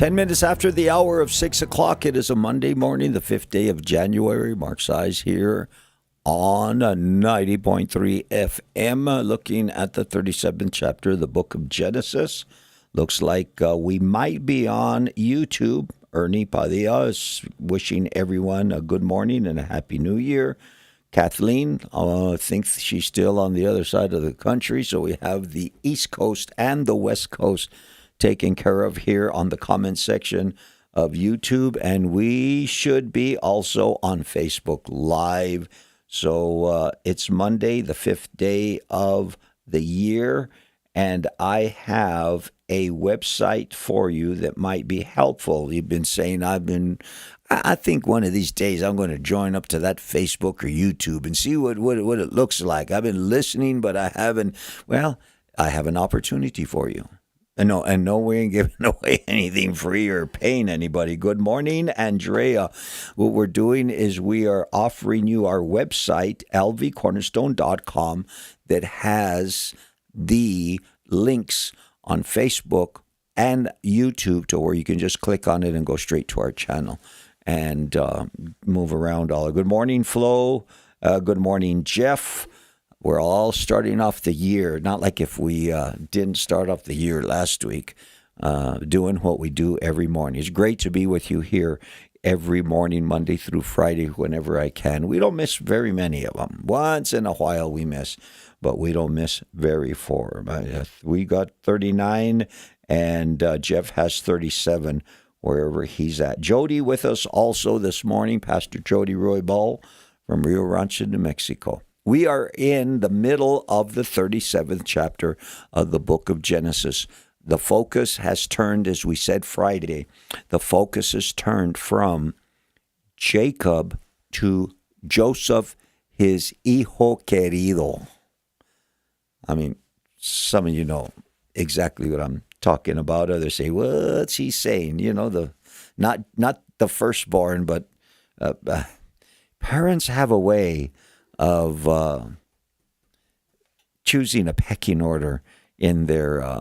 10 minutes after the hour of 6 o'clock, it is a Monday morning, the 5th day of January. Mark Size here on 90.3 FM, looking at the 37th chapter of the book of Genesis. Looks like we might be on YouTube. Ernie Padilla is wishing everyone a good morning and a happy new year. Kathleen, I think she's still on the other side of the country, so we have the East Coast and the West Coast taken care of here on the comment section of YouTube, and we should be also on Facebook Live. So it's Monday, the 5th day of the year, and I have a website for you that might be helpful. You've been saying I think one of these days I'm going to join up to that Facebook or YouTube and see what it looks like. I've been listening, but I haven't. Well, I have an opportunity for you. And no, we ain't giving away anything free or paying anybody. Good morning, Andrea. What we're doing is we are offering you our website, lvcornerstone.com, that has the links on Facebook and YouTube to where you can just click on it and go straight to our channel and move around all. Good morning, Flo. Good morning, Jeff. We're all starting off the year, not like if we didn't start off the year last week, doing what we do every morning. It's great to be with you here every morning, Monday through Friday, whenever I can. We don't miss very many of them. Once in a while we miss, but we don't miss very far. We got 39, and Jeff has 37 wherever he's at. Jody with us also this morning, Pastor Jody Roybal from Rio Rancho, New Mexico. We are in the middle of the 37th chapter of the book of Genesis. The focus has turned, as we said Friday, the focus has turned from Jacob to Joseph, his hijo querido. I mean, some of you know exactly what I'm talking about. Others say, what's he saying? You know, not the firstborn, but parents have a way of choosing a pecking order in their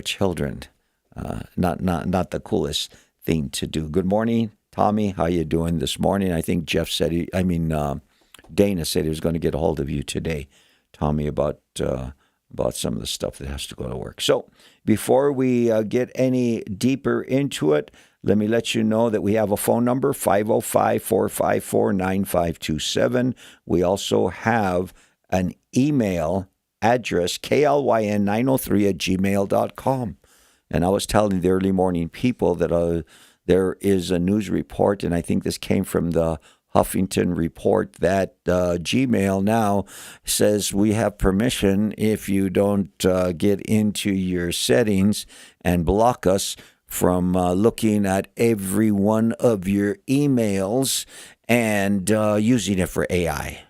children. Not the coolest thing to do. Good morning, Tommy. How you doing this morning? I think Jeff said Dana said he was going to get a hold of you today, Tommy, about some of the stuff that has to go to work. So before we get any deeper into it, let me let you know that we have a phone number, 505-454-9527. We also have an email address, klyn903@gmail.com. And I was telling the early morning people that there is a news report, and I think this came from the Huffington Report, that Gmail now says we have permission, if you don't get into your settings and block us from looking at every one of your emails and using it for AI.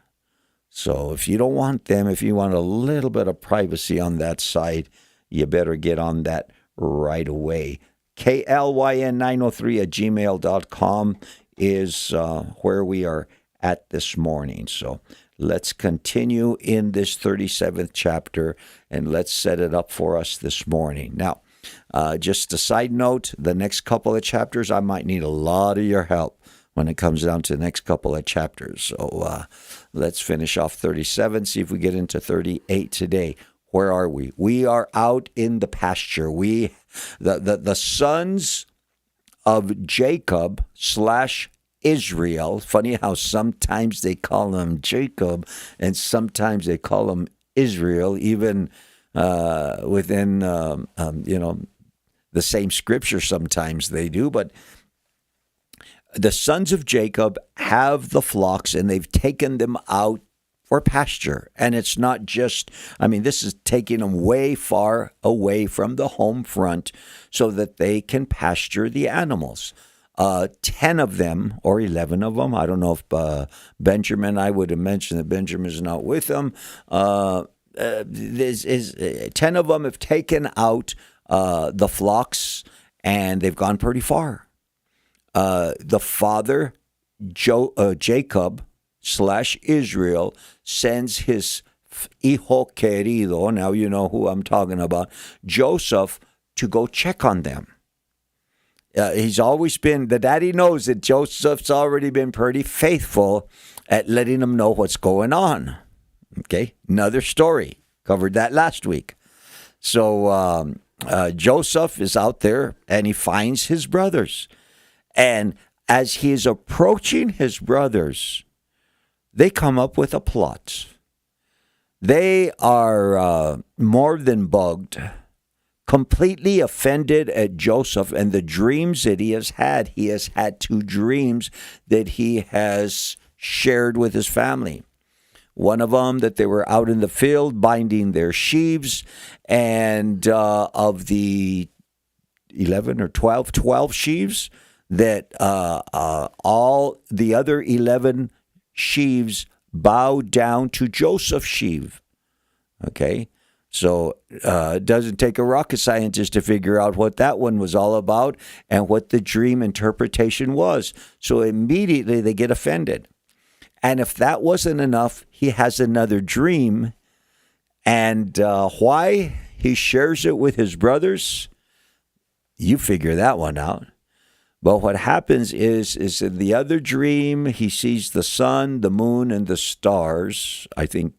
So if you don't want them, if you want a little bit of privacy on that side, you better get on that right away. klyn903@gmail.com is where we are at this morning. So let's continue in this 37th chapter, and let's set it up for us this morning. Now, just a side note, the next couple of chapters, I might need a lot of your help when it comes down to the next couple of chapters. So let's finish off 37, see if we get into 38 today. Where are we? We are out in the pasture. The sons of Jacob / Israel. Funny how sometimes they call him Jacob and sometimes they call him Israel, even within the same scripture. Sometimes they do, but the sons of Jacob have the flocks, and they've taken them out for pasture. And it's not just, this is taking them way far away from the home front so that they can pasture the animals. 10 of them or 11 of them, I don't know if Benjamin, I would have mentioned that Benjamin's not with them. 10 of them have taken out the flocks, and they've gone pretty far. The father, Jacob / Israel, sends his hijo querido, now you know who I'm talking about, Joseph, to go check on them. He's always been, the daddy knows that Joseph's already been pretty faithful at letting him know what's going on. Okay, another story. Covered that last week. So Joseph is out there and he finds his brothers. And as he is approaching his brothers, they come up with a plot. They are more than bugged, completely offended at Joseph and the dreams that he has had. He has had 2 dreams that he has shared with his family. One of them that they were out in the field binding their sheaves, and of the 11 or 12 sheaves, that all the other 11 sheaves bowed down to Joseph's sheaf. Okay? So it doesn't take a rocket scientist to figure out what that one was all about and what the dream interpretation was. So immediately they get offended. And if that wasn't enough, he has another dream. And why he shares it with his brothers, you figure that one out. But what happens is in the other dream, he sees the sun, the moon, and the stars. I think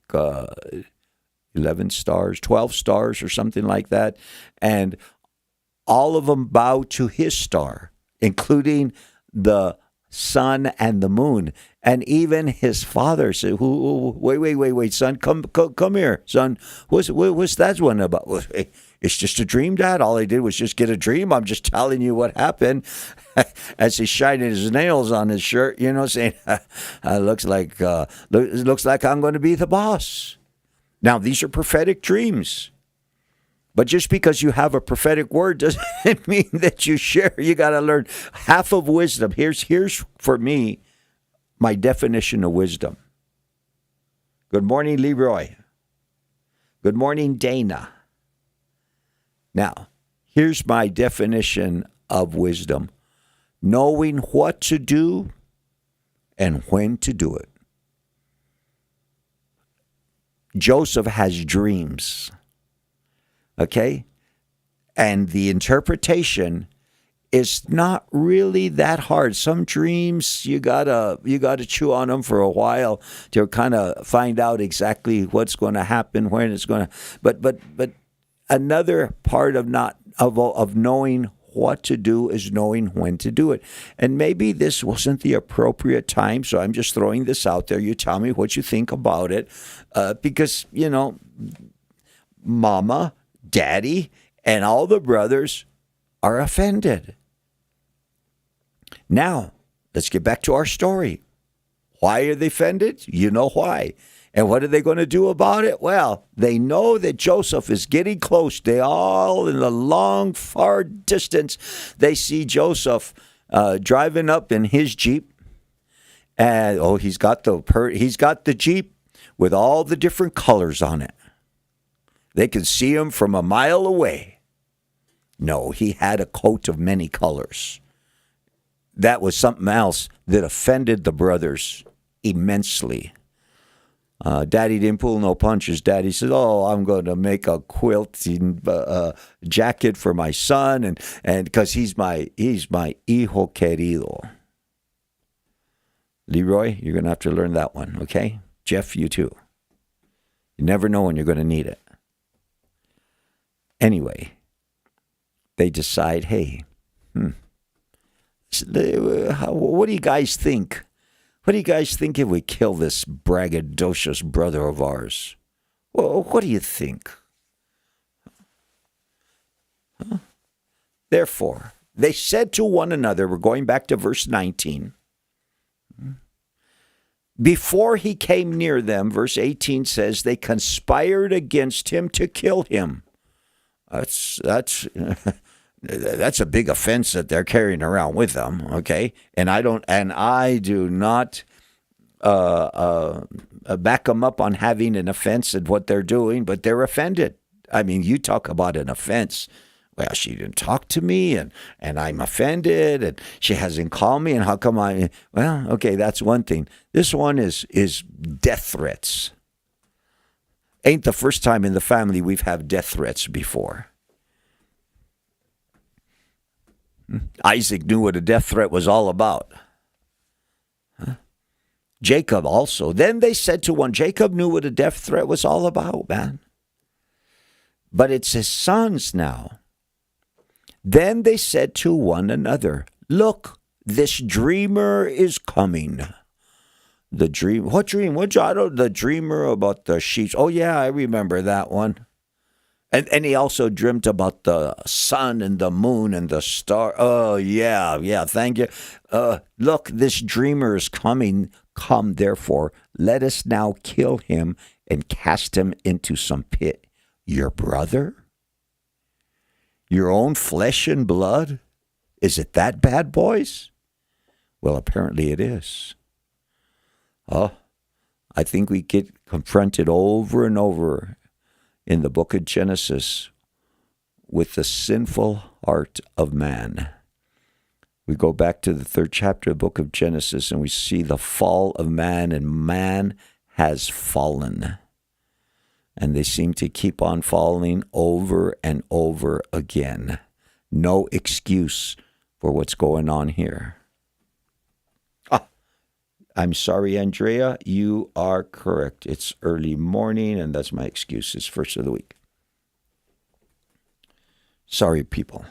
11 stars, 12 stars or something like that. And all of them bow to his star, including the sun and the moon. And even his father said, wait, son, come here, son. What's that one about? It's just a dream, Dad. All I did was just get a dream. I'm just telling you what happened. As he's shining his nails on his shirt, saying, looks like I'm going to be the boss. Now, these are prophetic dreams. But just because you have a prophetic word doesn't mean that you share. You got to learn half of wisdom. Here's for me, my definition of wisdom. Good morning, Leroy. Good morning, Dana. Now, here's my definition of wisdom. Knowing what to do and when to do it. Joseph has dreams. Okay? And the interpretation is not really that hard. Some dreams you gotta chew on them for a while to kind of find out exactly what's going to happen, when it's going to. But another part of knowing what to do is knowing when to do it. And maybe this wasn't the appropriate time, so I'm just throwing this out there. You tell me what you think about it, because Mama, Daddy, and all the brothers are offended. Now, let's get back to our story. Why are they offended? You know why. And what are they going to do about it? Well, they know that Joseph is getting close. They all, in the long, far distance, they see Joseph driving up in his Jeep. And, he's got the Jeep with all the different colors on it. They could see him from a mile away. No, he had a coat of many colors. That was something else that offended the brothers immensely. Daddy didn't pull no punches. Daddy said, I'm going to make a quilting jacket for my son, and because he's my hijo querido. Leroy, you're going to have to learn that one, okay? Jeff, you too. You never know when you're going to need it. Anyway, they decide, hey, what do you guys think? What do you guys think if we kill this braggadocious brother of ours? Well, what do you think? Huh? Therefore, they said to one another, we're going back to verse 19. Before he came near them, verse 18 says, they conspired against him to kill him. That's a big offense that they're carrying around with them, okay? And I do not back them up on having an offense at what they're doing, but they're offended. I mean, you talk about an offense. Well, she didn't talk to me, and I'm offended, and she hasn't called me, and how come well, okay, that's one thing. This one is death threats. Ain't the first time in the family we've had death threats before. Isaac knew what a death threat was all about. Jacob also. Then they said to one, Jacob knew what a death threat was all about, man. But it's his sons now. Then they said to one another, look, this dreamer is coming. The dream. What dream? The dreamer about the sheep. Oh, yeah, I remember that one. And he also dreamt about the sun and the moon and the star. Oh, yeah, thank you. Look, this dreamer is coming. Come, therefore, let us now kill him and cast him into some pit. Your brother? Your own flesh and blood? Is it that bad, boys? Well, apparently it is. Oh, I think we get confronted over and over in the book of Genesis with the sinful heart of man. We go back to the 3rd chapter of the book of Genesis and we see the fall of man, and man has fallen. And they seem to keep on falling over and over again. No excuse for what's going on here. I'm sorry, Andrea, you are correct. It's early morning, and that's my excuse. It's first of the week. Sorry, people.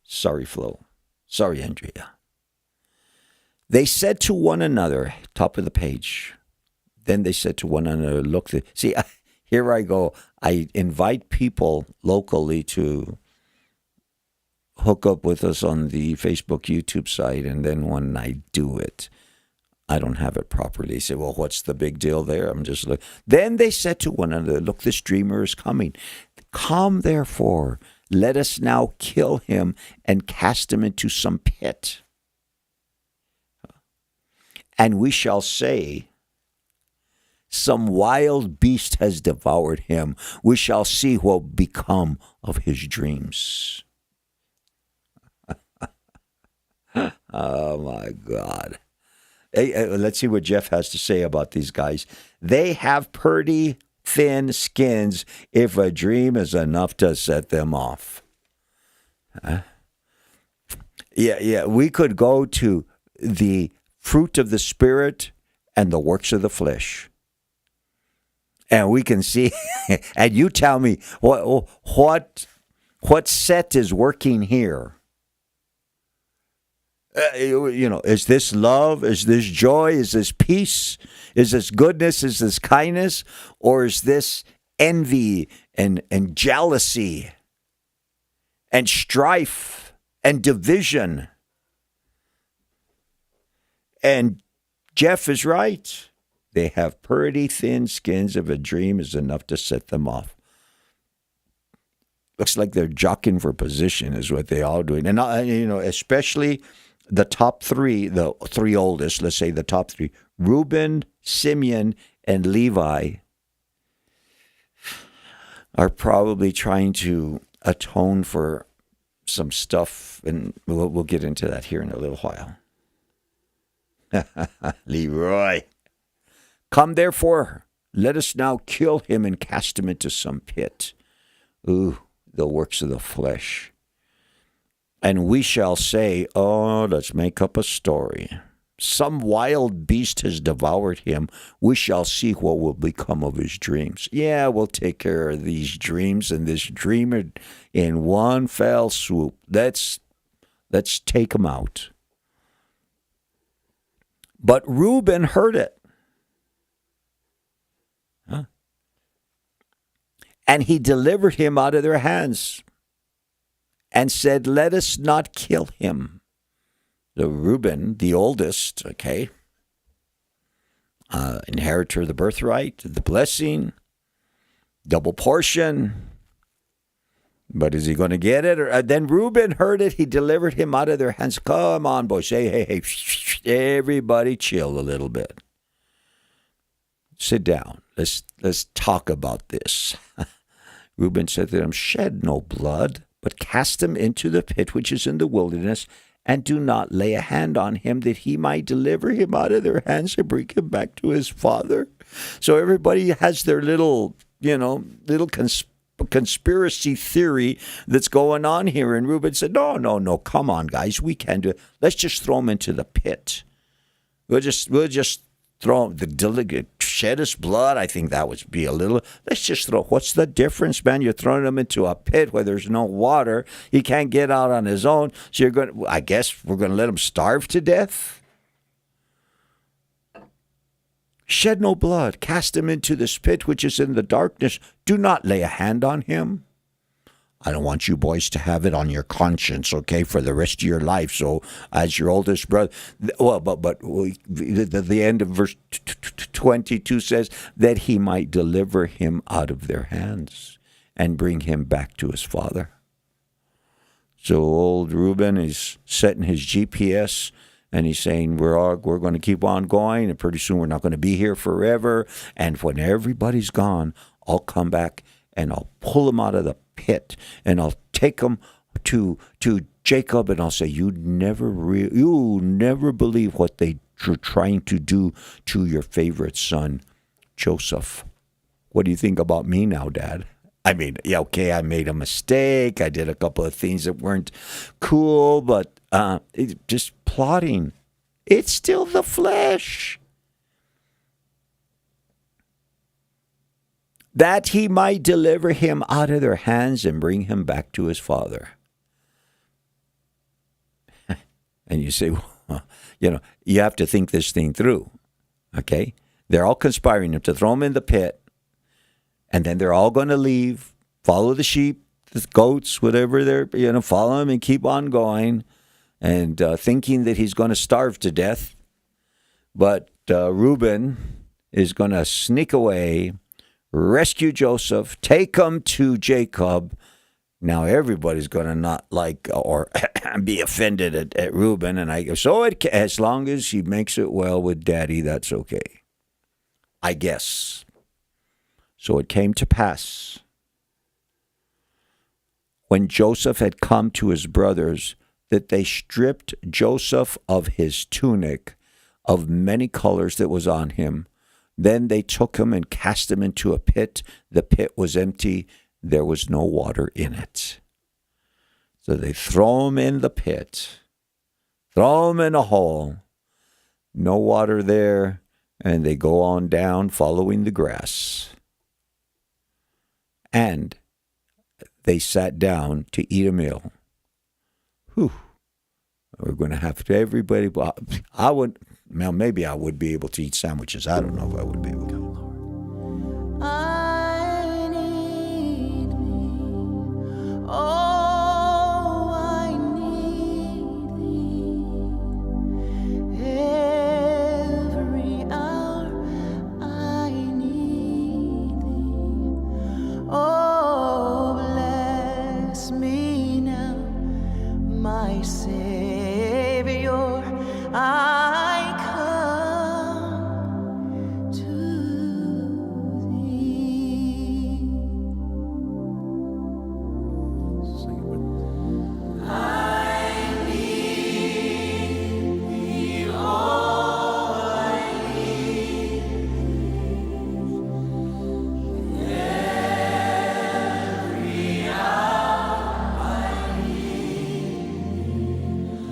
Sorry, Flo. Sorry, Andrea. They said to one another, top of the page. Then they said to one another, look, see, here I go. I invite people locally to hook up with us on the Facebook, YouTube site, and then when I do it, I don't have it properly. They say, well, what's the big deal there? I'm just like. Then they said to one another, look, this dreamer is coming. Come, therefore, let us now kill him and cast him into some pit. And we shall say, some wild beast has devoured him. We shall see what will become of his dreams. Oh, my God. Hey, let's see what Jeff has to say about these guys. They have pretty thin skins if a dream is enough to set them off. Yeah, we could go to the fruit of the Spirit and the works of the flesh. And we can see, and you tell me what set is working here. Is this love? Is this joy? Is this peace? Is this goodness? Is this kindness? Or is this envy and jealousy and strife and division? And Jeff is right. They have pretty thin skins. If a dream is enough to set them off. Looks like they're jockeying for position is what they all doing. And, especially the top three, the three oldest, let's say the top three, Reuben, Simeon, and Levi, are probably trying to atone for some stuff, and we'll get into that here in a little while. Leroy. Come, therefore, let us now kill him and cast him into some pit. Ooh, the works of the flesh. And we shall say, let's make up a story. Some wild beast has devoured him. We shall see what will become of his dreams. Yeah, we'll take care of these dreams and this dreamer in one fell swoop. Let's take him out. But Reuben heard it. And he delivered him out of their hands and said, let us not kill him. The Reuben, the oldest, inheritor of the birthright, the blessing, double portion. But is he going to get it? Then Reuben heard it. He delivered him out of their hands. Come on, boys. Hey, everybody chill a little bit. Sit down. Let's talk about this. Reuben said to them, shed no blood, but cast him into the pit which is in the wilderness, and do not lay a hand on him, that he might deliver him out of their hands and bring him back to his father. So everybody has their little conspiracy theory that's going on here. And Reuben said, no, no, no, come on, guys, we can do it. Let's just throw him into the pit. We'll just throw him, shed his blood. I think that would be a little, let's just throw, what's the difference, man? You're throwing him into a pit where there's no water. He can't get out on his own. So you're going to, I guess we're going to let him starve to death? Shed no blood. Cast him into this pit which is in the darkness. Do not lay a hand on him. I don't want you boys to have it on your conscience, okay, for the rest of your life. So, as your oldest brother, well, but the end of verse 22 says that he might deliver him out of their hands and bring him back to his father. So old Reuben is setting his GPS. And he's saying, we're going to keep on going, and pretty soon we're not going to be here forever. And when everybody's gone, I'll come back and I'll pull him out of the pit, and I'll take him to Jacob, and I'll say, you never believe what they're trying to do to your favorite son, Joseph. What do you think about me now, Dad? I mean, yeah, okay, I made a mistake. I did a couple of things that weren't cool, but it's just plotting. It's still the flesh. That he might deliver him out of their hands and bring him back to his father. And you say, well, you have to think this thing through, okay? They're all conspiring to throw him in the pit, and then they're all going to leave, follow the sheep, the goats, whatever they're, follow him and keep on going, and thinking that he's going to starve to death. But Reuben is going to sneak away, rescue Joseph, take him to Jacob. Now everybody's going to not like or be offended at Reuben. And I go, so as long as he makes it well with Daddy, that's okay, I guess. So it came to pass, when Joseph had come to his brothers, that they stripped Joseph of his tunic of many colors that was on him. Then they took him and cast him into a pit. The pit was empty. There was no water in it. So they throw him in the pit, throw him in a hole, no water there, and they go on down following the grass. And they sat down to eat a meal. Whew. We're going to have to, everybody, I would, well, maybe I would be able to eat sandwiches. I don't know if I would be able to. I need thee. Oh, I need thee. Every hour I need thee. Oh, bless me now, my Savior. I come to thee. I need thee, oh, I need thee. Every hour I need thee.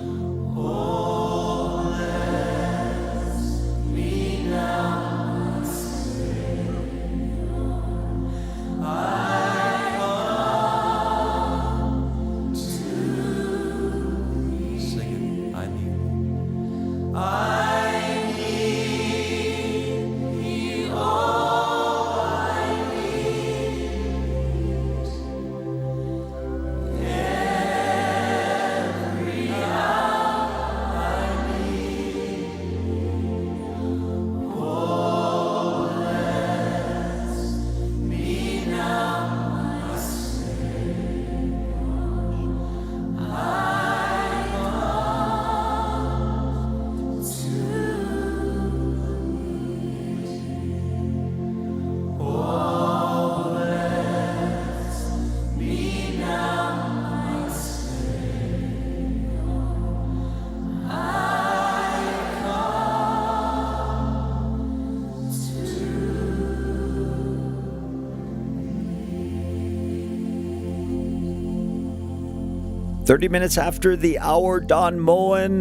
30 minutes after the hour, Don Moen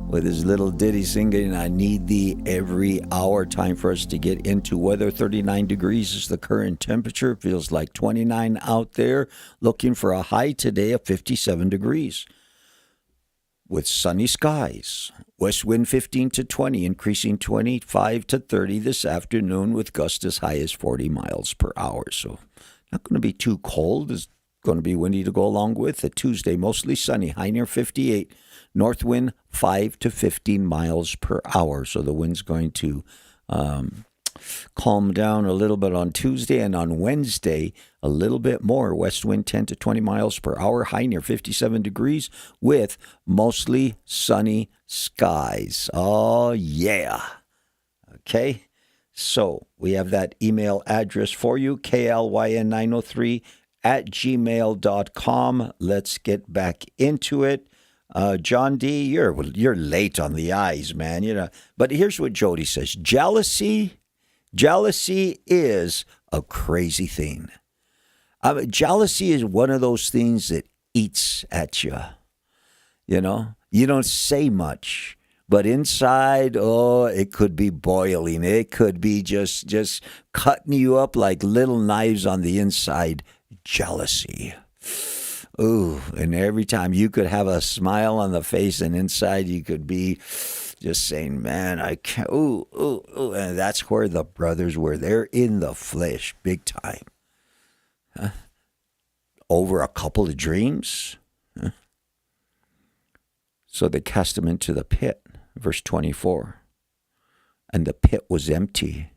with his little ditty singing, I Need Thee Every Hour. Time for us to get into weather. 39 degrees is the current temperature. Feels like 29 out there. Looking for a high today of 57 degrees. With sunny skies. West wind 15 to 20, increasing 25 to 30 this afternoon with gusts as high as 40 miles per hour. So not going to be too cold. It's going to be windy to go along with. A Tuesday, mostly sunny, high near 58. North wind 5 to 15 miles per hour. So the wind's going to calm down a little bit on Tuesday, and on Wednesday a little bit more. West wind 10 to 20 miles per hour, high near 57 degrees with mostly sunny skies. Oh yeah. Okay, so we have that email address for you, klyn903 at gmail.com. Let's get back into it. John D, you're late on the eyes, man. You know, but here's what Jody says: jealousy is a crazy thing. Jealousy is one of those things that eats at you. You know, you don't say much, but inside, oh, it could be boiling. It could be just cutting you up like little knives on the inside. Jealousy. Ooh, and every time you could have a smile on the face, and inside you could be just saying, man, I can't, ooh. And that's where the brothers were. They're in the flesh big time. Huh? Over a couple of dreams. Huh? So they cast him into the pit, verse 24. And the pit was empty.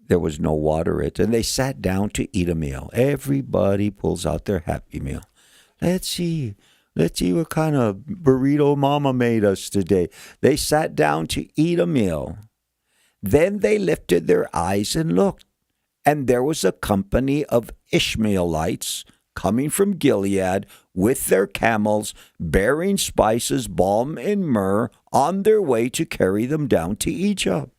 There was no water in it. And they sat down to eat a meal. Everybody pulls out their happy meal. Let's see what kind of burrito Mama made us today. They sat down to eat a meal. Then they lifted their eyes and looked, and there was a company of Ishmaelites coming from Gilead with their camels, bearing spices, balm, and myrrh, on their way to carry them down to Egypt.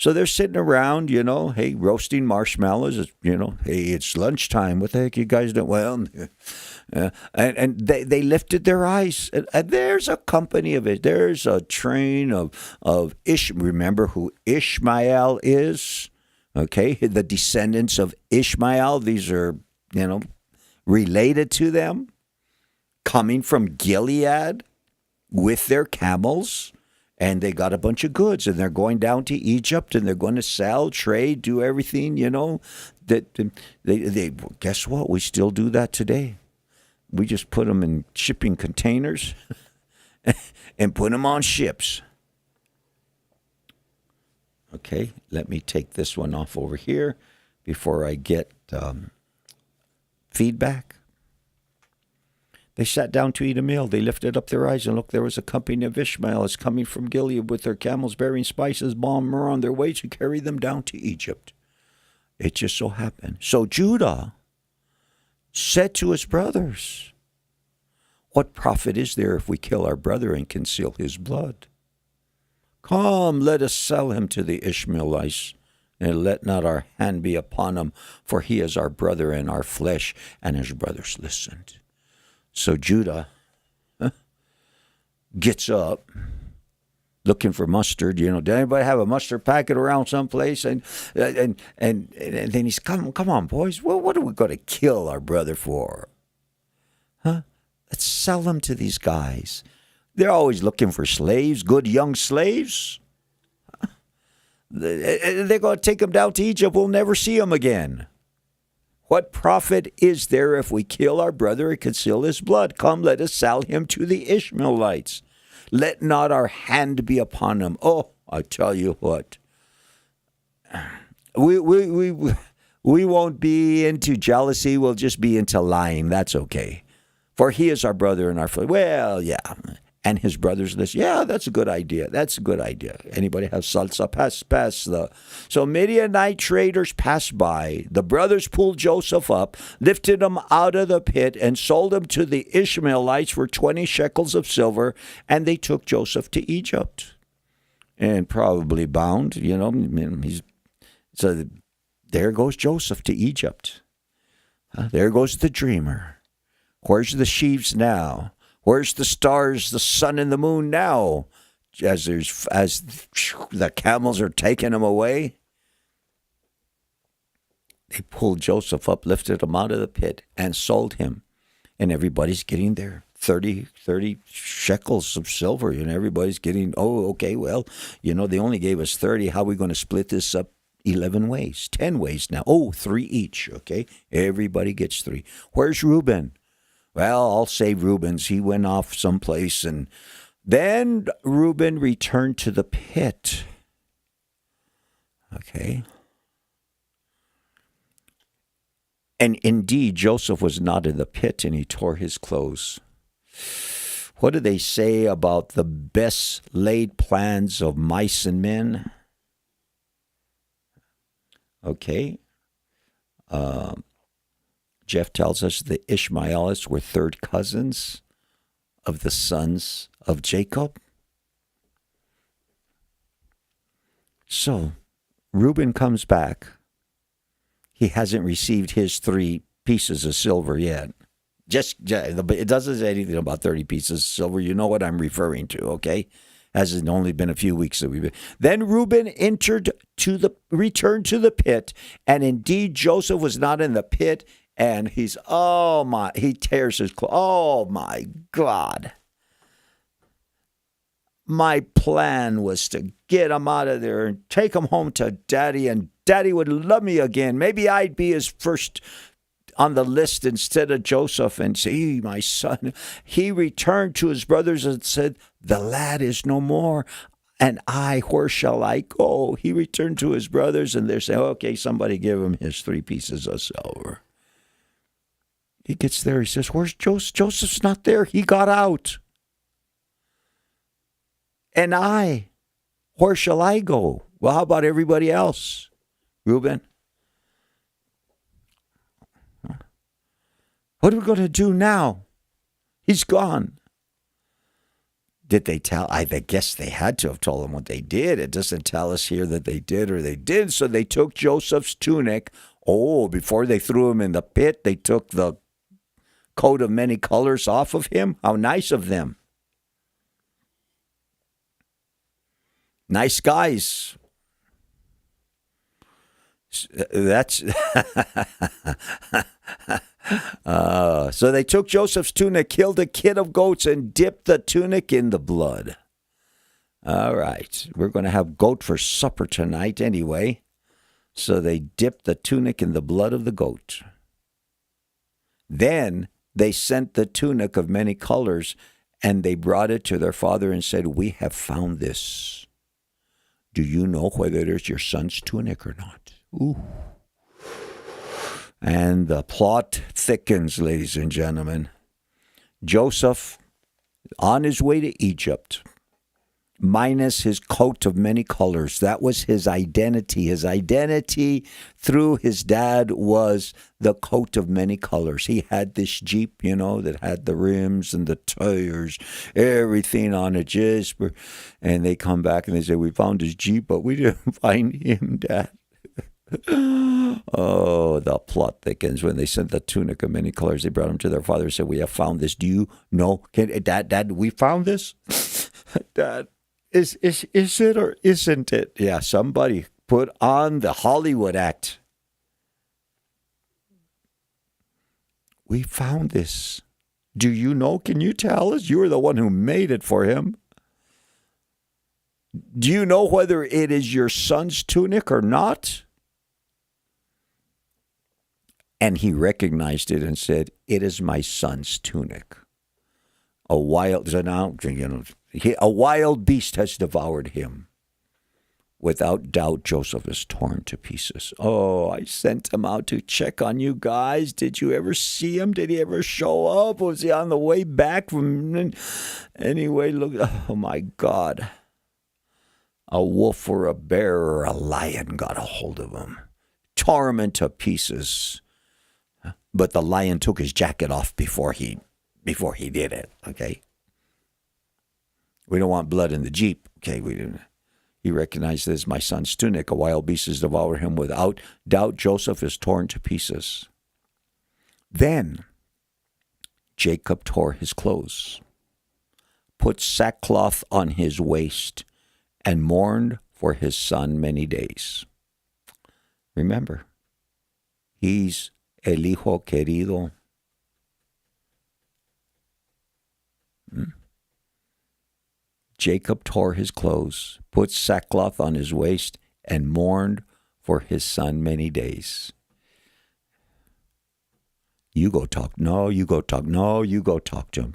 So they're sitting around, you know, hey, roasting marshmallows, you know, hey, it's lunchtime. What the heck you guys doing? Well, and they lifted their eyes, and there's a company of it. There's a train of remember who Ishmael is? Okay, the descendants of Ishmael. These are, you know, related to them, coming from Gilead with their camels. And they got a bunch of goods, and they're going down to Egypt, and they're going to sell, trade, do everything, you know. That they guess what? We still do that today. We just put them in shipping containers and put them on ships. Okay, let me take this one off over here before I get feedback. They sat down to eat a meal. They lifted up their eyes, and look, there was a company of Ishmaelites coming from Gilead with their camels bearing spices, balm, myrrh on their way to carry them down to Egypt. It just so happened. So Judah said to his brothers, what profit is there if we kill our brother and conceal his blood? Come, let us sell him to the Ishmaelites, and let not our hand be upon him, for he is our brother and our flesh. And his brothers listened. So Judah gets up, looking for mustard. You know, did anybody have a mustard packet around someplace? And then he's, come on, boys. Well, what are we going to kill our brother for? Huh? Let's sell him to these guys. They're always looking for slaves, good young slaves. They're going to take him down to Egypt. We'll never see him again. What profit is there if we kill our brother and conceal his blood? Come, let us sell him to the Ishmaelites. Let not our hand be upon him. Oh, I tell you what. We won't be into jealousy. We'll just be into lying. That's okay. For he is our brother and our flesh. Well, yeah. And his brothers listen. Yeah, that's a good idea. That's a good idea. Anybody have salsa? Pass. So Midianite traders passed by. The brothers pulled Joseph up, lifted him out of the pit, and sold him to the Ishmaelites for 20 shekels of silver. And they took Joseph to Egypt. And probably bound, you know. So there goes Joseph to Egypt. There goes the dreamer. Where's the sheaves now? Where's the stars, the sun, and the moon now? As the camels are taking them away, they pulled Joseph up, lifted him out of the pit, and sold him. And everybody's getting their 30 shekels of silver. And everybody's getting, okay, well, they only gave us 30. How are we going to split this up 11 ways, 10 ways now? 3 each, okay? Everybody gets 3. Where's Reuben? Well, I'll say Reuben's. He went off someplace, and then Reuben returned to the pit. Okay. And indeed, Joseph was not in the pit, and he tore his clothes. What do they say about the best laid plans of mice and men? Okay. Jeff tells us the Ishmaelites were third cousins of the sons of Jacob. So, Reuben comes back. He hasn't received his 3 pieces of silver yet. It doesn't say anything about 30 pieces of silver. You know what I'm referring to, okay? Hasn't only been a few weeks that we've been. Then Reuben returned to the pit, and indeed Joseph was not in the pit, and he tears his clothes. Oh my God. My plan was to get him out of there and take him home to Daddy, and Daddy would love me again. Maybe I'd be his first on the list instead of Joseph, and say, my son. He returned to his brothers and said, the lad is no more, and where shall I go? He returned to his brothers, and they're saying, okay, somebody give him his 3 pieces of silver. He gets there, he says, where's Joseph? Joseph's not there. He got out. And where shall I go? Well, how about everybody else? Reuben? What are we going to do now? He's gone. Did they tell? I guess they had to have told him what they did. It doesn't tell us here that they did or they did. So they took Joseph's tunic. Before they threw him in the pit, they took the coat of many colors off of him. How nice of them. Nice guys. That's so they took Joseph's tunic, killed a kid of goats, and dipped the tunic in the blood. All right, we're going to have goat for supper tonight anyway. So they dipped the tunic in the blood of the goat. Then they sent the tunic of many colors, and they brought it to their father and said, we have found this. Do you know whether it is your son's tunic or not? Ooh. And the plot thickens, ladies and gentlemen. Joseph, on his way to Egypt, minus his coat of many colors. That was his identity. His identity through his dad was the coat of many colors. He had this Jeep, that had the rims and the tires, everything on it. And they come back and they say, we found his Jeep, but we didn't find him, Dad. Oh, the plot thickens. When they sent the tunic of many colors, they brought him to their father and said, we have found this. Do you know? Dad, we found this? Dad, is it or isn't it? Yeah, somebody put on the Hollywood act. We found this. Do you know? Can you tell us? You were the one who made it for him. Do you know whether it is your son's tunic or not? And he recognized it and said, it is my son's tunic. A wild beast has devoured him. Without doubt, Joseph is torn to pieces. Oh, I sent him out to check on you guys. Did you ever see him? Did he ever show up? Was he on the way back from... Anyway, look, oh my God. A wolf or a bear or a lion got a hold of him. Tore him into pieces. But the lion took his jacket off before he did it, okay? We don't want blood in the Jeep, okay? He recognized this, my son's tunic. A wild beast has devoured him. Without doubt, Joseph is torn to pieces. Then Jacob tore his clothes, put sackcloth on his waist, and mourned for his son many days. Remember, he's el hijo querido. Jacob tore his clothes, put sackcloth on his waist, and mourned for his son many days. You go talk. No, you go talk. No, you go talk to him.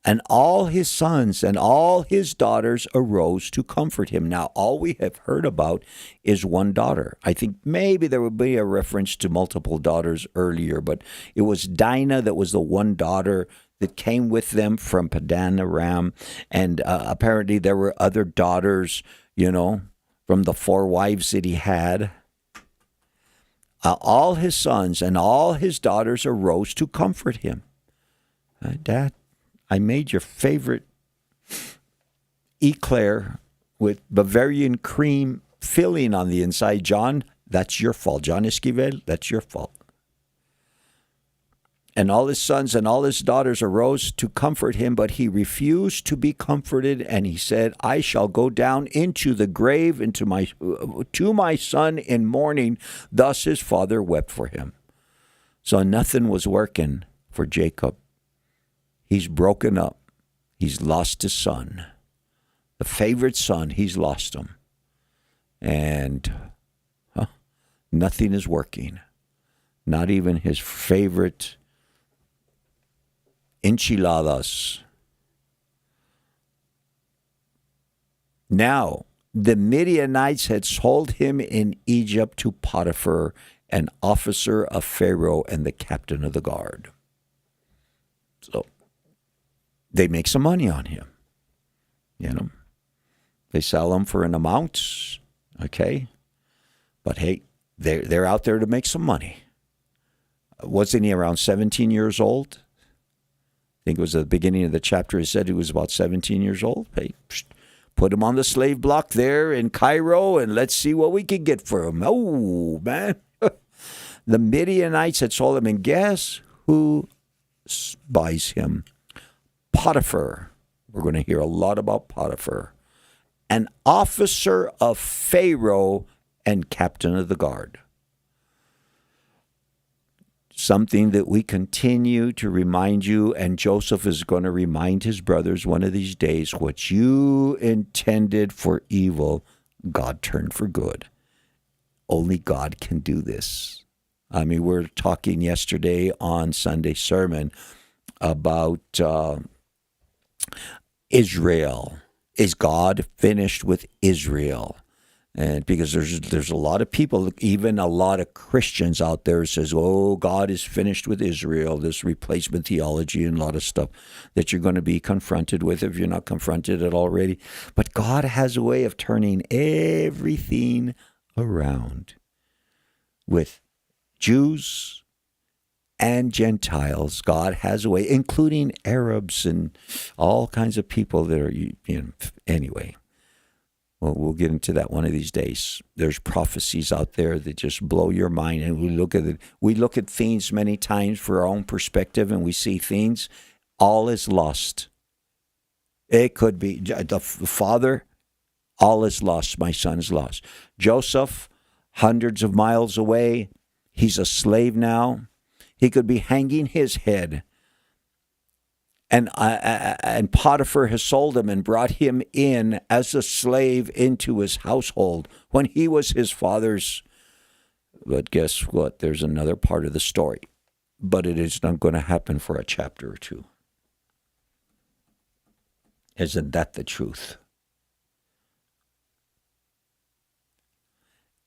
And all his sons and all his daughters arose to comfort him. Now, all we have heard about is one daughter. I think maybe there would be a reference to multiple daughters earlier, but it was Dinah that was the one daughter that came with them from Padan Aram. And apparently there were other daughters, from the 4 wives that he had. All his sons and all his daughters arose to comfort him. Dad, I made your favorite eclair with Bavarian cream filling on the inside. John, that's your fault. John Esquivel, that's your fault. And all his sons and all his daughters arose to comfort him, but he refused to be comforted, and he said, I shall go down into the grave to my son in mourning. Thus his father wept for him. So nothing was working for Jacob. He's broken up. He's lost his son. The favorite son, he's lost him. And nothing is working. Not even his favorite enchiladas. Now, the Midianites had sold him in Egypt to Potiphar, an officer of Pharaoh and the captain of the guard. So they make some money on him. They sell him for an amount, okay? But hey, they're out there to make some money. Wasn't he around 17 years old? I think it was at the beginning of the chapter. It said he was about 17 years old. Hey, put him on the slave block there in Cairo, and let's see what we can get for him. Oh, man. The Midianites had sold him, and guess who buys him? Potiphar. We're going to hear a lot about Potiphar. An officer of Pharaoh and captain of the guard. Something that we continue to remind you, and Joseph is going to remind his brothers one of these days, what you intended for evil, God turned for good. Only God can do this. I mean, we're talking yesterday on Sunday sermon about Israel. Is God finished with Israel? And because there's a lot of people, even a lot of Christians out there says, oh, God is finished with Israel, this replacement theology and a lot of stuff that you're going to be confronted with if you're not confronted it already. But God has a way of turning everything around with Jews and Gentiles. God has a way, including Arabs and all kinds of people that are, anyway. Well, we'll get into that one of these days. There's prophecies out there that just blow your mind, and we look at it. We look at things many times for our own perspective, and we see things. All is lost. It could be the father. All is lost. My son's lost. Joseph, hundreds of miles away. He's a slave now. He could be hanging his head. And Potiphar has sold him and brought him in as a slave into his household when he was his father's. But guess what? There's another part of the story. But it is not going to happen for a chapter or two. Isn't that the truth?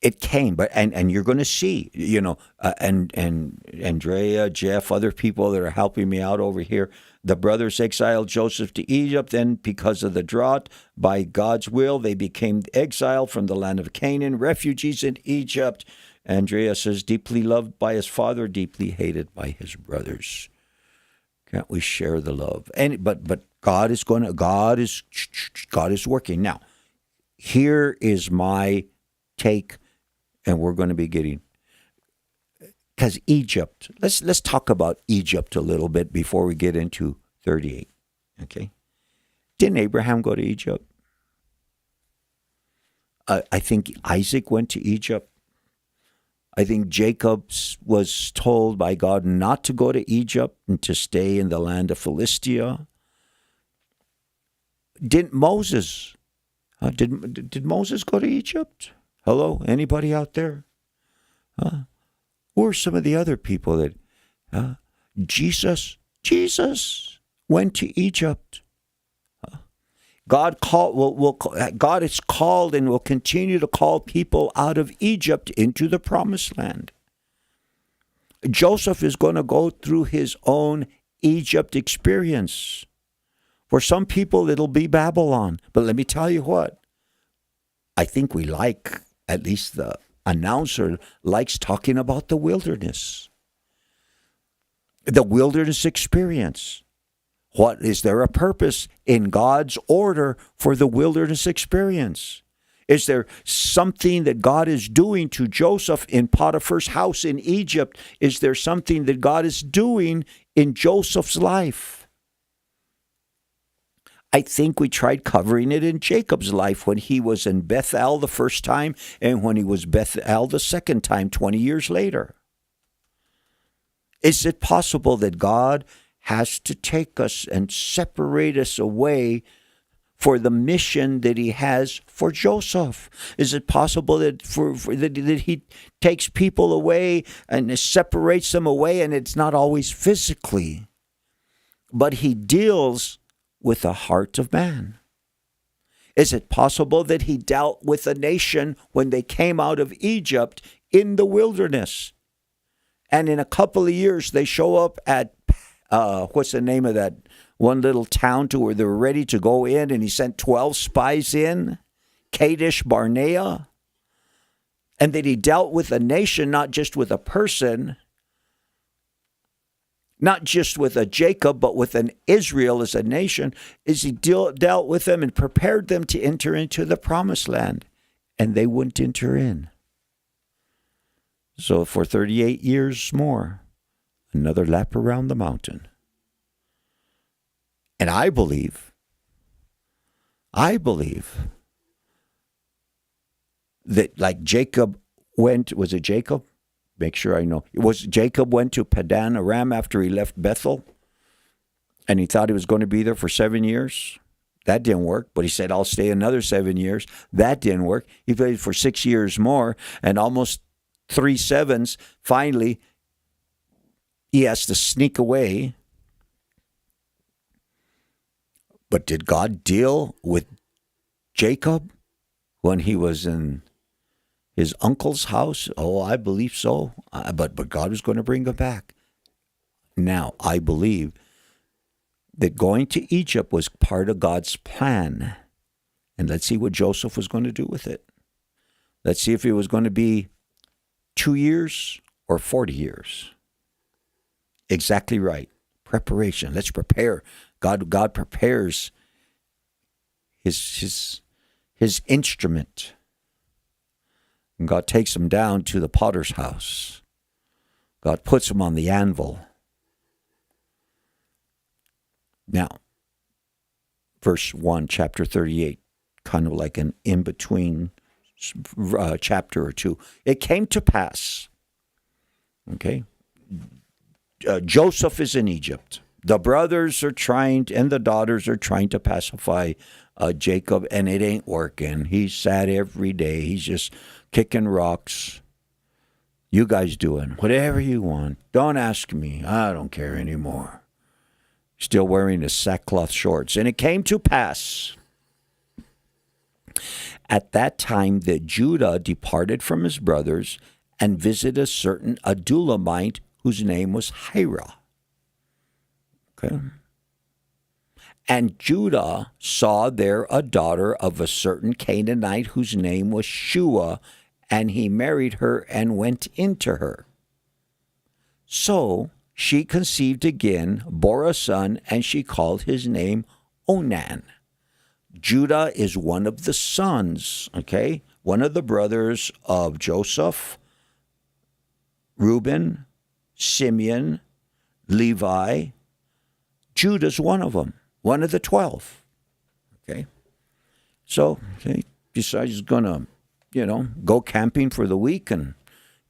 It came, but and you're going to see, and Andrea, Jeff, other people that are helping me out over here. The brothers exiled Joseph to Egypt. Then, because of the drought, by God's will, they became exiled from the land of Canaan, refugees in Egypt. Andrea says, deeply loved by his father, deeply hated by his brothers. Can't we share the love? But God is working now. Here is my take. And we're going to be getting Because Egypt, let's talk about Egypt a little bit before we get into 38. Okay? Didn't Abraham go to Egypt? I think Isaac went to Egypt. I think Jacob was told by God not to go to Egypt and to stay in the land of Philistia. Didn't Moses? Did Moses go to Egypt? Hello, anybody out there? Who are some of the other people that Jesus went to Egypt? God has called and will continue to call people out of Egypt into the promised land. Joseph is going to go through his own Egypt experience. For some people, it'll be Babylon. But let me tell you what, I think we like, at least the announcer likes talking about the wilderness experience. What is there a purpose in God's order for the wilderness experience? Is there something that God is doing to Joseph in Potiphar's house in Egypt? Is there something that God is doing in Joseph's life? I think we tried covering it in Jacob's life when he was in Bethel the first time and when he was Bethel the second time 20 years later. Is it possible that God has to take us and separate us away for the mission that he has for Joseph? Is it possible that that he takes people away and separates them away, and it's not always physically, but he deals with the heart of man? Is it possible that he dealt with a nation when they came out of Egypt in the wilderness, and in a couple of years they show up at what's the name of that one little town to where they were ready to go in, and he sent 12 spies in, Kadesh Barnea, and that he dealt with a nation, not just with a person, not just with a Jacob, but with an Israel as a nation, is he dealt with them and prepared them to enter into the promised land, and they wouldn't enter in. So for 38 years more, another lap around the mountain. And I believe that like Jacob went, was it Jacob? Make sure I know. It was Jacob went to Padan Aram after he left Bethel, and he thought he was going to be there for 7 years. That didn't work, but he said, I'll stay another 7 years. That didn't work. He stayed for 6 years more, and almost 3 sevens, finally, he has to sneak away. But did God deal with Jacob when he was in his uncle's house? Oh, I believe so. But God was going to bring him back. Now, I believe that going to Egypt was part of God's plan. And let's see what Joseph was going to do with it. Let's see if it was going to be 2 years or 40 years. Exactly right. Preparation. Let's prepare. God prepares his instrument. And God takes him down to the potter's house. God puts him on the anvil. Now, verse 1, chapter 38, kind of like an in-between chapter or two. It came to pass, okay, Joseph is in Egypt. The brothers are and the daughters are trying to pacify Jacob, and it ain't working. He's sad every day. He's just kicking rocks. You guys doing whatever you want. Don't ask me. I don't care anymore. Still wearing his sackcloth shorts. And it came to pass at that time that Judah departed from his brothers and visited a certain Adullamite whose name was Hira. Okay. And Judah saw there a daughter of a certain Canaanite whose name was Shua, and he married her and went into her. So she conceived again, bore a son, and she called his name Onan. Judah is one of the sons, okay? One of the brothers of Joseph, Reuben, Simeon, Levi. Judah's one of them, one of the 12. Okay. So he decides he's going to, go camping for the week and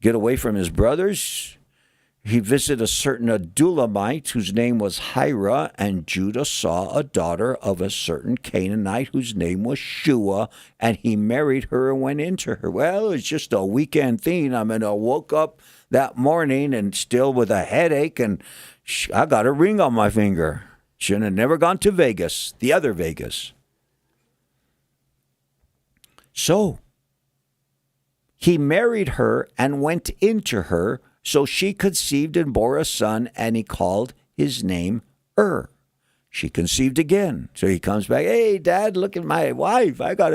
get away from his brothers. He visited a certain Adullamite whose name was Hira, and Judah saw a daughter of a certain Canaanite whose name was Shua, and he married her and went into her. Well, it's just a weekend thing. I woke up that morning and still with a headache, and I got a ring on my finger. Should have never gone to Vegas, the other Vegas. So he married her and went into her. So she conceived and bore a son, and he called his name She conceived again. So he comes back. Hey, Dad, look at my wife. I got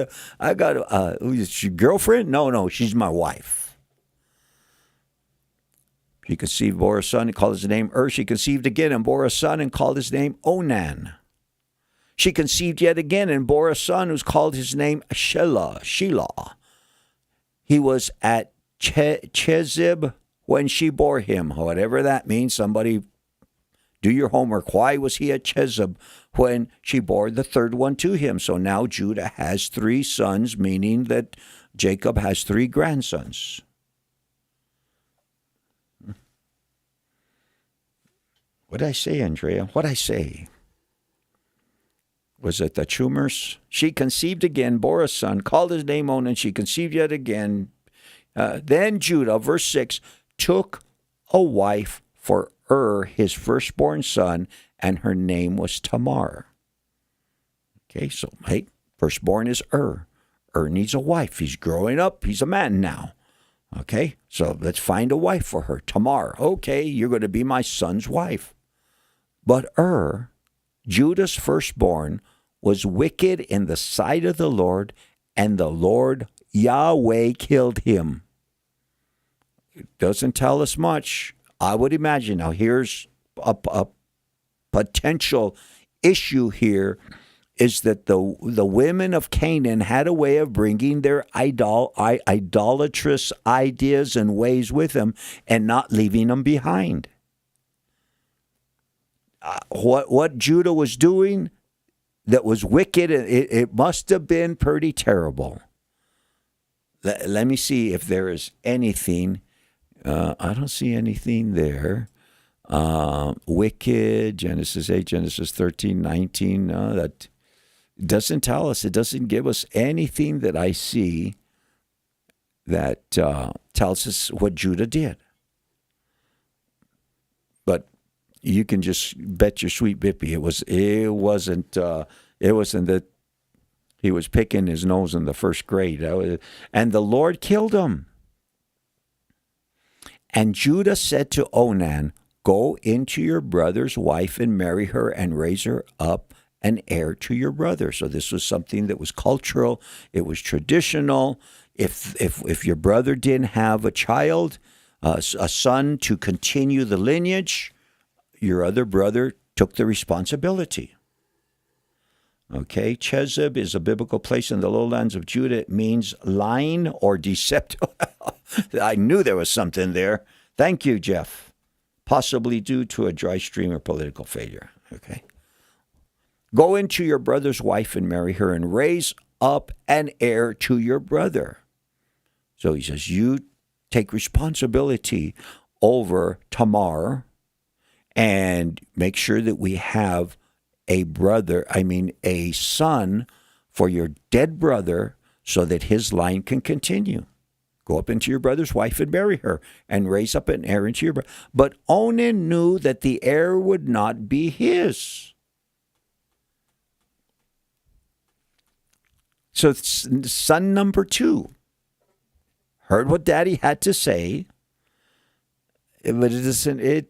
is she girlfriend? No, she's my wife. She conceived, bore a son, and called his name She conceived again and bore a son and called his name Onan. She conceived yet again and bore a son who's called his name Shelah. He was at Chezib when she bore him, whatever that means. Somebody do your homework. Why was he at Chezib when she bore the third one to him? So now Judah has 3 sons, meaning that Jacob has 3 grandsons. What did I say, Andrea? What did I say? Was it the Chumers? She conceived again, bore a son, called his name Onan. She conceived yet again. Then Judah, verse 6, took a wife for his firstborn son, and her name was Tamar. Okay, so, hey, firstborn is needs a wife. He's growing up. He's a man now. Okay, so let's find a wife for her. Tamar, okay, you're going to be my son's wife. But Judah's firstborn, was wicked in the sight of the Lord, and the Lord Yahweh killed him. It doesn't tell us much. I would imagine. Now, here's a potential issue here, is that the women of Canaan had a way of bringing their idolatrous ideas and ways with them and not leaving them behind. What Judah was doing that was wicked, it must have been pretty terrible. Let me see if there is anything. I don't see anything there. Wicked, Genesis 8, Genesis 13, 19. That doesn't tell us. It doesn't give us anything that I see that tells us what Judah did. But you can just bet your sweet bippy it wasn't that he was picking his nose in the first grade. And the Lord killed him. And Judah said to Onan, go into your brother's wife and marry her and raise her up an heir to your brother. So this was something that was cultural. It was traditional. If your brother didn't have a child, a son to continue the lineage, your other brother took the responsibility. Okay, Chezib is a biblical place in the lowlands of Judah. It means lying or deceptive. I knew there was something there. Thank you, Jeff. Possibly due to a dry stream or political failure. Okay. Go into your brother's wife and marry her and raise up an heir to your brother. So he says, you take responsibility over Tamar and make sure that we have a son for your dead brother so that his line can continue. Go up into your brother's wife and marry her and raise up an heir into your brother. But Onan knew that the heir would not be his. So son number 2 heard what daddy had to say, but he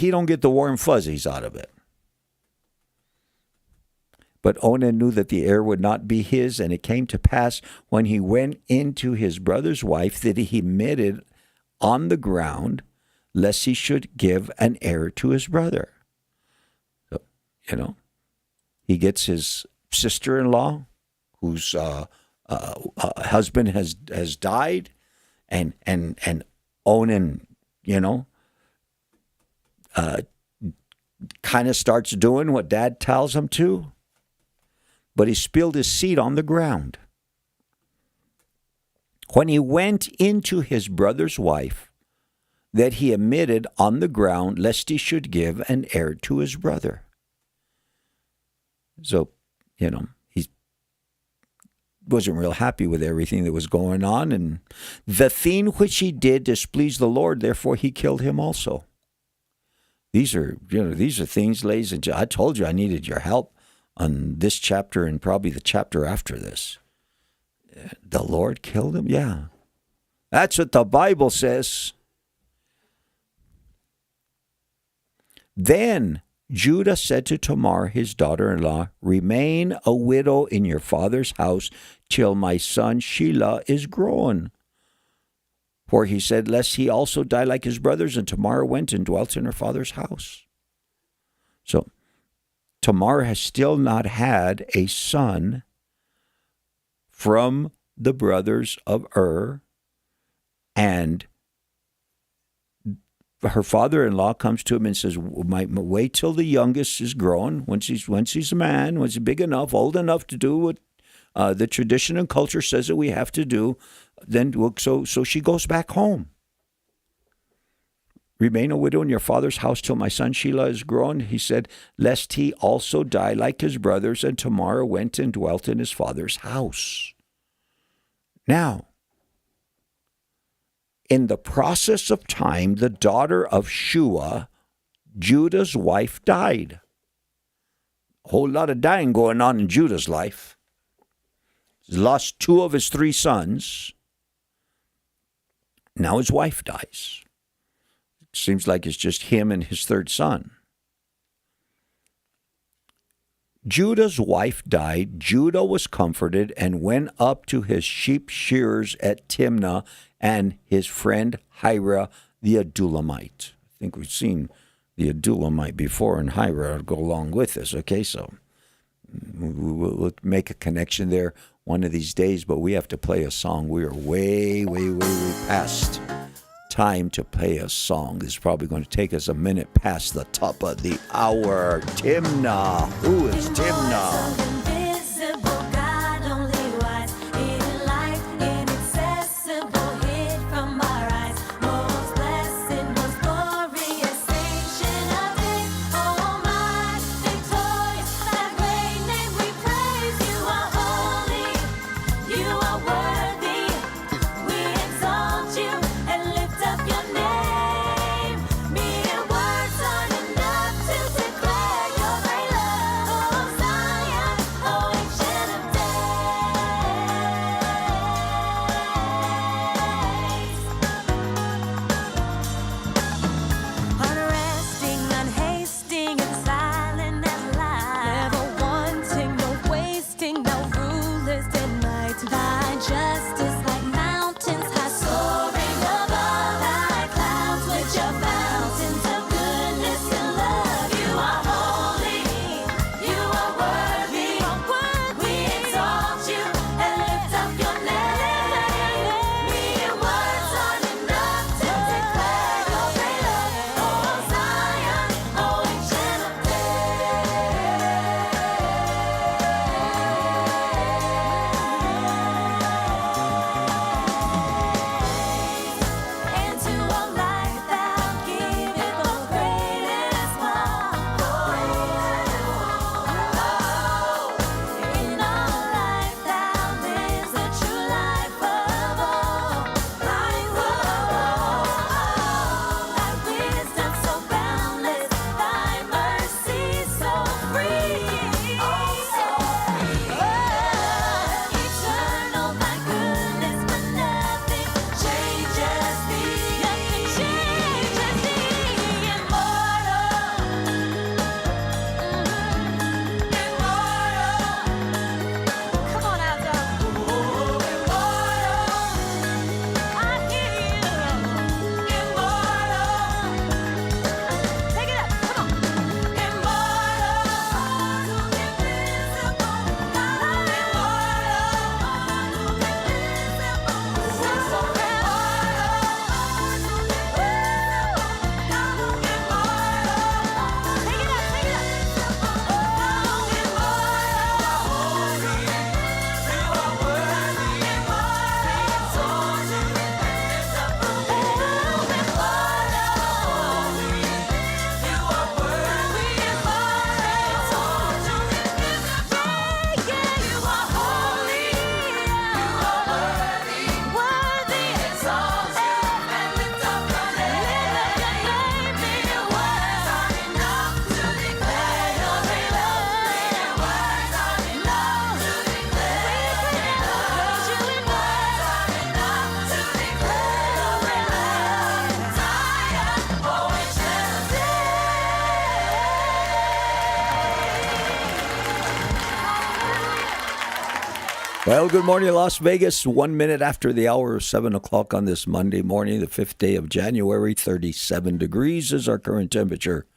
don't get the warm fuzzies out of it. But Onan knew that the heir would not be his, and it came to pass when he went into his brother's wife that he hid it on the ground, lest he should give an heir to his brother. So, he gets his sister-in-law, whose husband has died, and Onan, kind of starts doing what dad tells him to, but he spilled his seed on the ground. When he went into his brother's wife, that he omitted on the ground, lest he should give an heir to his brother. So, he wasn't real happy with everything that was going on, and the thing which he did displeased the Lord, therefore he killed him also. These are things, ladies and gentlemen. I told you I needed your help on this chapter and probably the chapter after this. The Lord killed him? Yeah. That's what the Bible says. Then Judah said to Tamar, his daughter-in-law, remain a widow in your father's house till my son Shelah is grown. For he said, lest he also die like his brothers. And Tamar went and dwelt in her father's house. So Tamar has still not had a son from the brothers of and her father-in-law comes to him and says, wait till the youngest is grown. Once he's a man, once he's big enough, old enough to do what the tradition and culture says that we have to do, then so she goes back home. Remain a widow in your father's house till my son Shelah is grown. He said, lest he also die like his brothers. And Tamar went and dwelt in his father's house. Now, in the process of time, the daughter of Shua, Judah's wife, died. A whole lot of dying going on in Judah's life. He's lost 2 of his 3 sons. Now his wife dies. It seems like it's just him and his 3rd son. Judah's wife died. Judah was comforted and went up to his sheep shearers at Timnah and his friend Hira the Adullamite. I think we've seen the Adullamite before, and Hira will go along with this. Okay, so we'll make a connection there one of these days, but we have to play a song. We are way past time to play a song. This is probably going to take us a minute past the top of the hour. Timnah. Who is Timnah? Well, good morning, Las Vegas. 1 minute after the hour of 7 o'clock on this Monday morning, the 5th day of January. 37 degrees is our current temperature.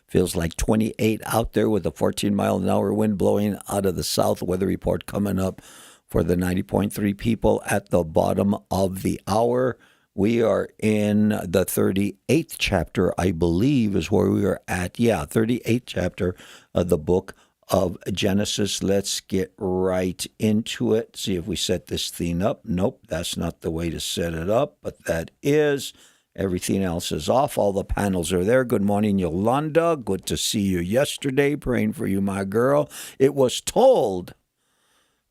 Feels like 28 out there with a 14-mile-an-hour wind blowing out of the south. Weather report coming up for the 90.3 people at the bottom of the hour. We are in the 38th chapter, I believe, is where we are at. Yeah, 38th chapter of the book of Genesis. Let's get right into it. See if we set this thing up. Nope, that's not the way to set it up, but that is. Everything else is off. All the panels are there. Good morning, Yolanda. Good to see you yesterday. Praying for you, my girl. It was told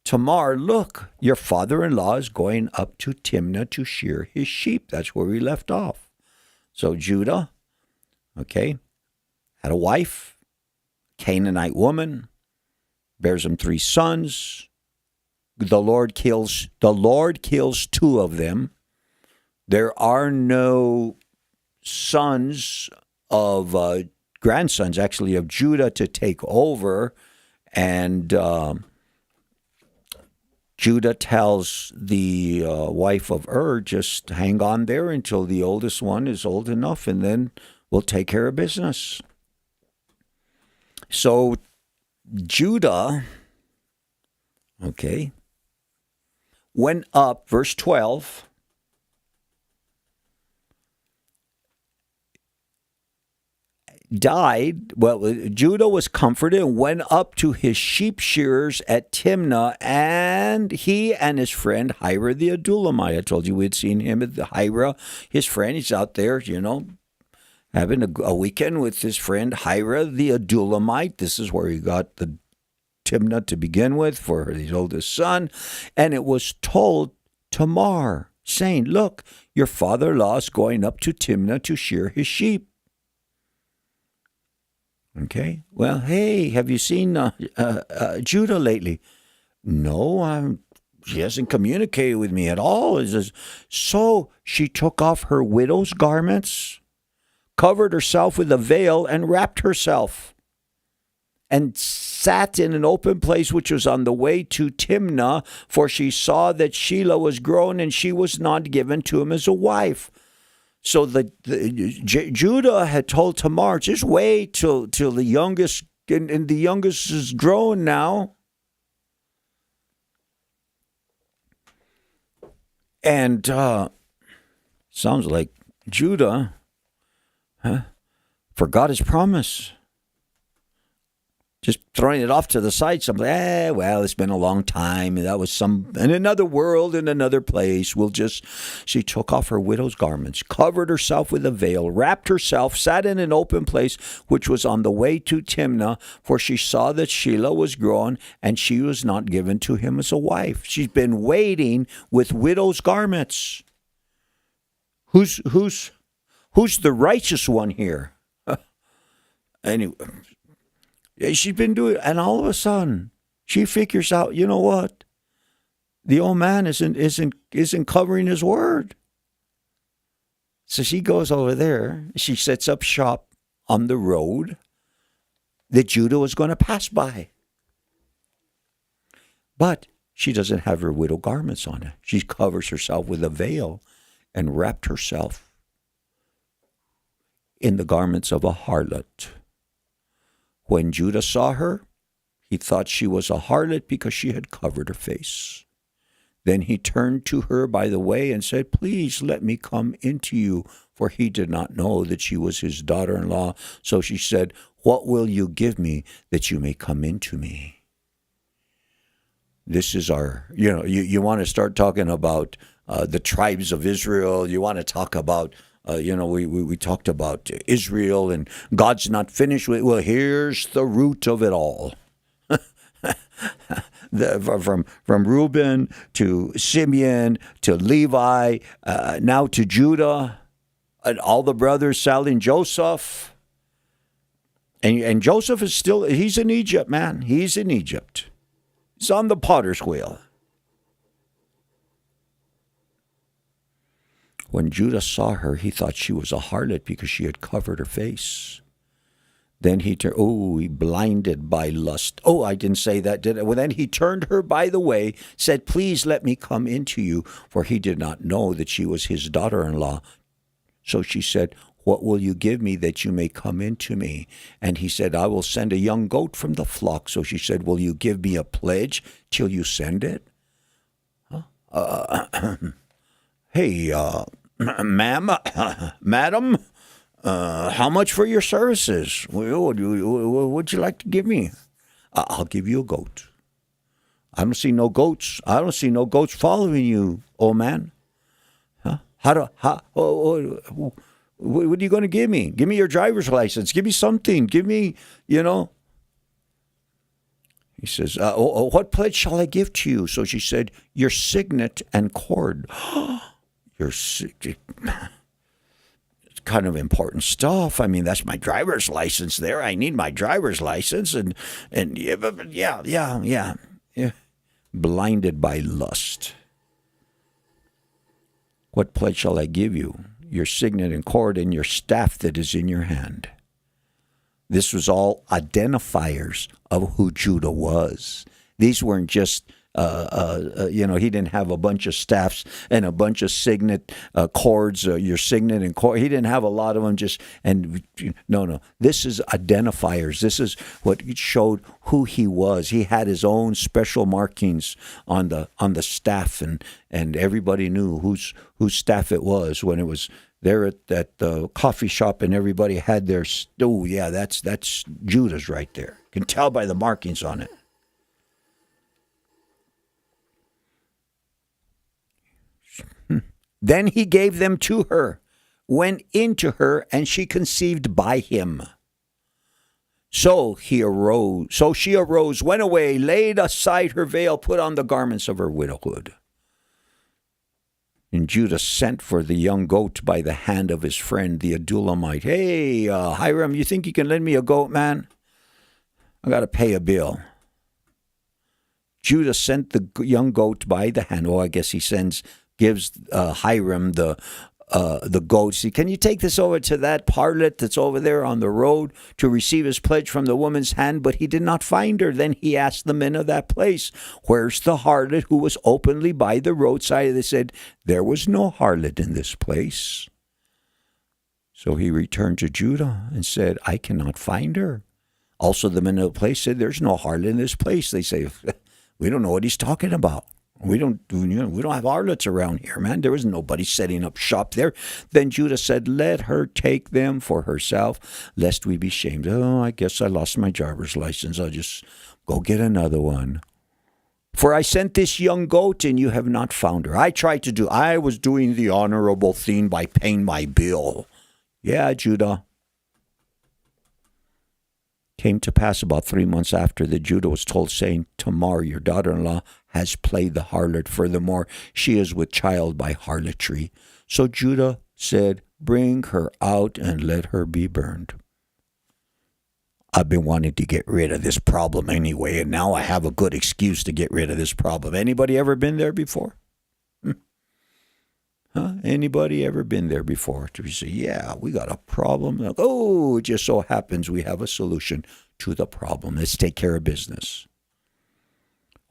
Tamar, look, your father-in-law is going up to Timnah to shear his sheep. That's where we left off. So Judah, okay, had a wife, Canaanite woman, bears him 3 sons. The Lord kills 2 of them. There are no sons of grandsons, actually, of Judah to take over. And Judah tells the wife of just hang on there until the oldest one is old enough, and then we'll take care of business. So Judah, okay, went up, verse 12, died. Well, Judah was comforted and went up to his sheep shearers at Timnah, and he and his friend Hira the Adullamite. I told you we had seen him at the Hira, his friend. He's out there, having a weekend with his friend Hira the Adullamite. This is where he got the Timnah to begin with for his oldest son. And it was told Tamar, saying, look, your father-in-law is going up to Timnah to shear his sheep. Okay. Well, hey, have you seen Judah lately? No, she hasn't communicated with me at all. So she took off her widow's garments, covered herself with a veil, and wrapped herself, and sat in an open place which was on the way to Timnah, for she saw that Shelah was grown, and she was not given to him as a wife. So Judah had told Tamar, just wait till the youngest, and the youngest is grown now. And sounds like Judah forgot his promise. Just throwing it off to the side. Something, well, it's been a long time. That was in another world, in another place. She took off her widow's garments, covered herself with a veil, wrapped herself, sat in an open place, which was on the way to Timnah, for she saw that Shelah was grown, and she was not given to him as a wife. She's been waiting with widow's garments. Who's the righteous one here? Anyway. She's been doing it, and all of a sudden, she figures out, you know what? The old man isn't covering his word. So she goes over there. She sets up shop on the road that Judah was going to pass by. But she doesn't have her widow garments on her. She covers herself with a veil and wrapped herself in the garments of a harlot. When Judah saw her, he thought she was a harlot because she had covered her face. Then he turned to her by the way and said, please let me come into you, for he did not know that she was his daughter-in-law. So she said, what will you give me that you may come into me? This is our, you want to start talking about the tribes of Israel. You want to talk about we talked about Israel and God's not finished with it. Well, here's the root of it all. From Reuben to Simeon to Levi, now to Judah, and all the brothers selling Joseph. And Joseph is he's in Egypt, man. He's in Egypt. He's on the potter's wheel. When Judah saw her, he thought she was a harlot because she had covered her face. Then he turned. Oh, he blinded by lust. Oh, I didn't say that, did I? Well, then he turned her by the way, said, "Please let me come into you," for he did not know that she was his daughter-in-law. So she said, "What will you give me that you may come into me?" And he said, "I will send a young goat from the flock." So she said, "Will you give me a pledge till you send it?" Hey, ma'am, madam, how much for your services? What would you like to give me? I'll give you a goat. I don't see no goats. I don't see no goats following you, old man. Huh? What are you going to give me? Give me your driver's license. Give me something. Give me, He says, what pledge shall I give to you? So she said, your signet and cord. Your signet. It's kind of important stuff. I mean, that's my driver's license there. I need my driver's license. And yeah. Blinded by lust. What pledge shall I give you? Your signet and cord and your staff that is in your hand. This was all identifiers of who Judah was. These weren't just, he didn't have a bunch of staffs and a bunch of signet cords, your signet and cord. He didn't have a lot of them no. This is identifiers. This is what showed who he was. He had his own special markings on the staff, and everybody knew whose staff it was when it was there at the coffee shop, and everybody had their, that's Judah's right there. You can tell by the markings on it. Then he gave them to her, went into her, and she conceived by him. So she arose, went away, laid aside her veil, put on the garments of her widowhood. And Judah sent for the young goat by the hand of his friend, the Adullamite. Hey, Hiram, you think you can lend me a goat, man? I got to pay a bill. Judah sent the young goat by the hand. I guess he gives Hiram the goat. See, can you take this over to that harlot that's over there on the road to receive his pledge from the woman's hand? But he did not find her. Then he asked the men of that place, where's the harlot who was openly by the roadside? They said, there was no harlot in this place. So he returned to Judah and said, I cannot find her. Also the men of the place said, there's no harlot in this place. They say, we don't know what he's talking about. We don't have harlots around here, man. There was nobody setting up shop there. Then Judah said, let her take them for herself, lest we be shamed. Oh, I guess I lost my driver's license. I'll just go get another one. For I sent this young goat, and you have not found her. I was doing the honorable thing by paying my bill. Yeah, Judah. Came to pass about 3 months after that Judah was told, saying, Tamar, your daughter-in-law, has played the harlot. Furthermore, she is with child by harlotry. So Judah said, bring her out and let her be burned. I've been wanting to get rid of this problem anyway, and now I have a good excuse to get rid of this problem. Anybody ever been there before? Huh? Anybody ever been there before? To say, yeah, we got a problem. Like, oh, it just so happens we have a solution to the problem. Let's take care of business.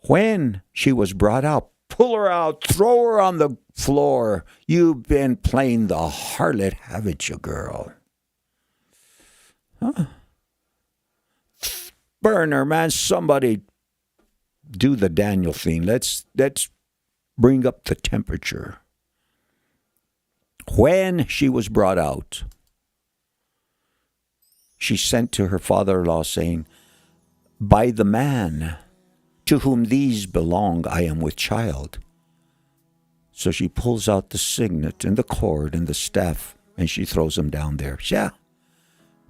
When she was brought out, pull her out, throw her on the floor. You've been playing the harlot, haven't you, girl? Huh? Burn her, man. Somebody do the Daniel thing. Let's bring up the temperature. When she was brought out, she sent to her father-in-law, saying, by the man to whom these belong, I am with child. So she pulls out the signet and the cord and the staff, and she throws them down there. Yeah.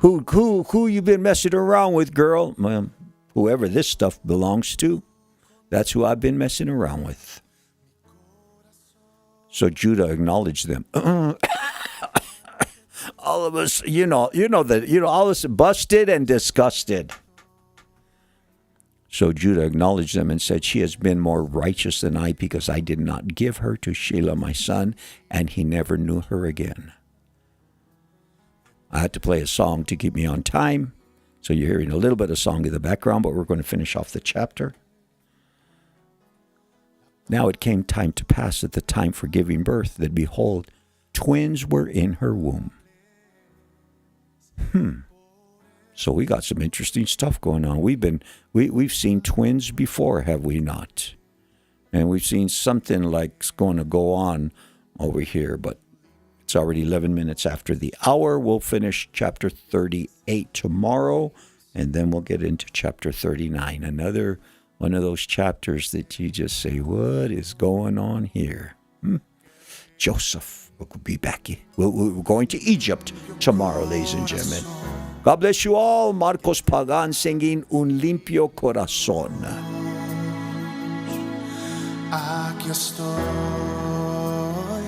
Who you been messing around with, girl? Well, whoever this stuff belongs to, that's who I've been messing around with. So Judah acknowledged them. All of us, all of us busted and disgusted. So Judah acknowledged them and said, she has been more righteous than I, because I did not give her to Shelah my son, and he never knew her again. I had to play a song to keep me on time. So you're hearing a little bit of song in the background, but we're going to finish off the chapter. Now it came time to pass at the time for giving birth, that behold, twins were in her womb. So we got some interesting stuff going on. We've seen twins before, have we not? And we've seen something like's going to go on over here, but it's already 11 minutes after the hour. We'll finish chapter 38 tomorrow, and then we'll get into chapter 39. Another one of those chapters that you just say, what is going on here? Joseph will be back. We're going to Egypt tomorrow, ladies and gentlemen. God bless you all. Marcos Pagan singing Un Limpio Corazón. Aquí estoy.